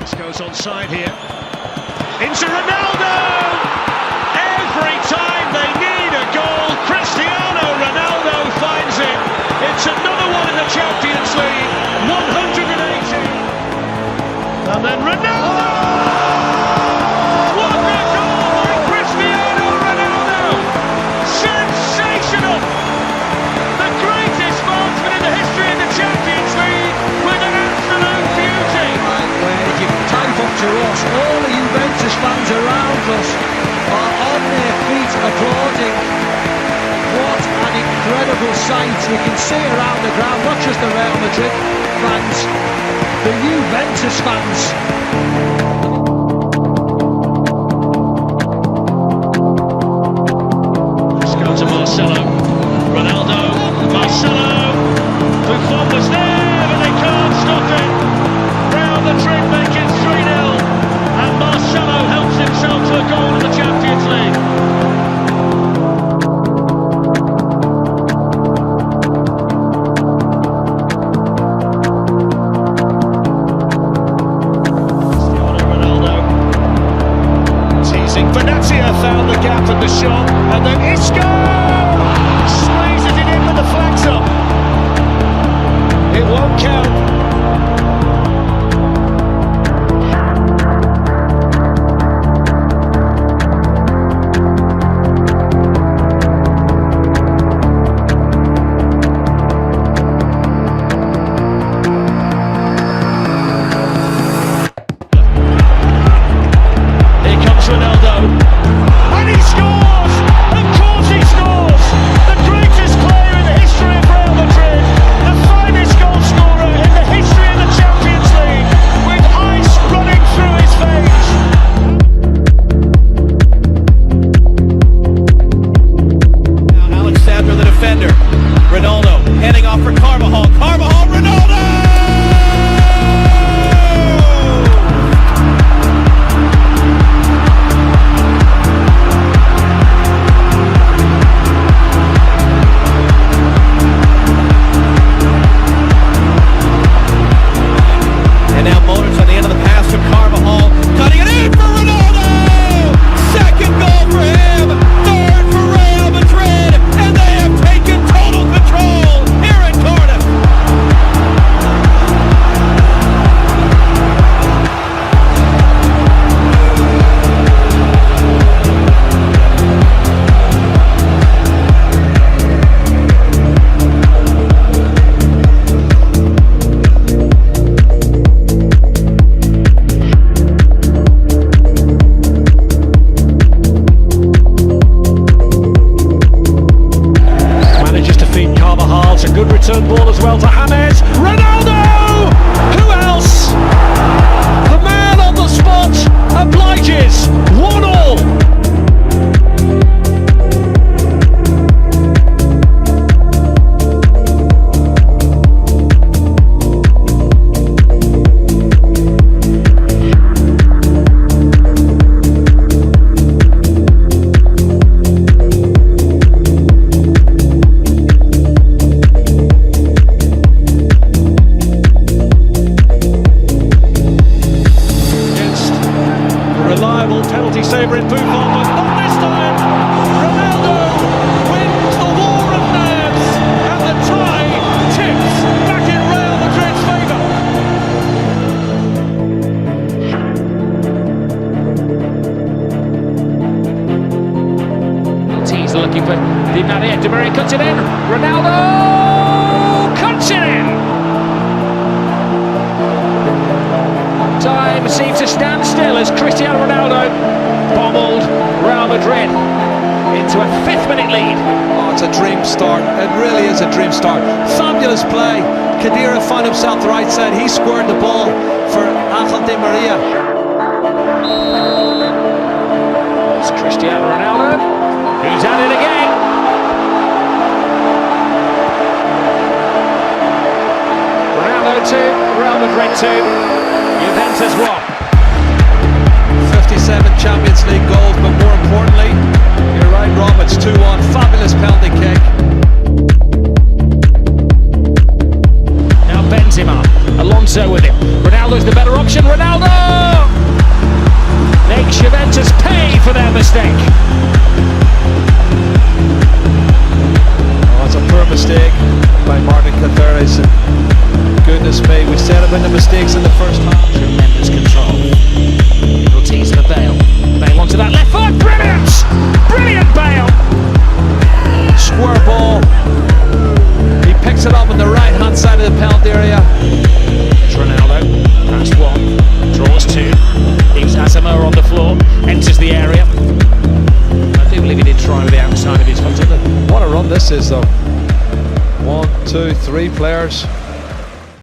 This goes onside here. Into Ronaldo! Every time they need a goal, Cristiano Ronaldo finds it. It's another one in the Champions League. 180. And then Ronaldo! What a goal by Cristiano Ronaldo! Sensational! The greatest marksman in the history of the Champions League with an absolute beauty. If you type up to us, all the Juventus fans around us are on their feet applauding. What an incredible sight. We can see around the ground, not just the Real Madrid fans, the Juventus fans. Let's go to Marcelo. Ronaldo, Marcelo. Buffon was there, but they can't stop it. Real Madrid make it 3-0. And Marcelo helps himself to a goal in the Champions League. Found the gap at the shot, and then Isco squeezes it in with the flags up. It won't count. Here comes Ronaldo. And he scores! Of course he scores! The greatest player in the history of Real Madrid, the finest goal scorer in the history of the Champions League, with ice running through his veins. Now Alex Sandler, the defender. Ronaldo heading off for Carvajal. Carvajal, Ronaldo! It's a good return ball as well to James. Ronaldo! Who else? The man on the spot obliges. 1-1. Penalty saver in Buffon, but not this time. Ronaldo wins the war of nerves, and the tie tips back in Real Madrid's favour. He's looking for Di Maria. Di Maria cuts it in. Ronaldo cuts it in. Time seems to stand still as Cristiano Ronaldo bombled Real Madrid into a 5th-minute lead. Oh, it's a dream start. It really is a dream start. Fabulous play. Khedira found himself the right side. He squared the ball for Di Maria. It's Cristiano Ronaldo, who's at it again. Ronaldo 2, Real Madrid 2. Juventus 1. 57 Champions League goals, but more importantly, you're right, Rob, it's 2-1. Fabulous penalty kick. Now Benzema. Alonso with it. Ronaldo's the better option. Ronaldo makes Juventus pay for their mistake. Oh, it's a poor mistake by Martin Caceres. Goodness me, we said about the mistakes in the first half. Tremendous control. Little tease for Bale. Bale onto that left foot. Brilliant! Brilliant Bale! Square ball. He picks it up on the right hand side of the penalty area. It's Ronaldo. Past one. Draws two. Leaves Asamoah on the floor. Enters the area. I do believe he did try with the outside of his foot. What a run this is though. 1, 2, 3 players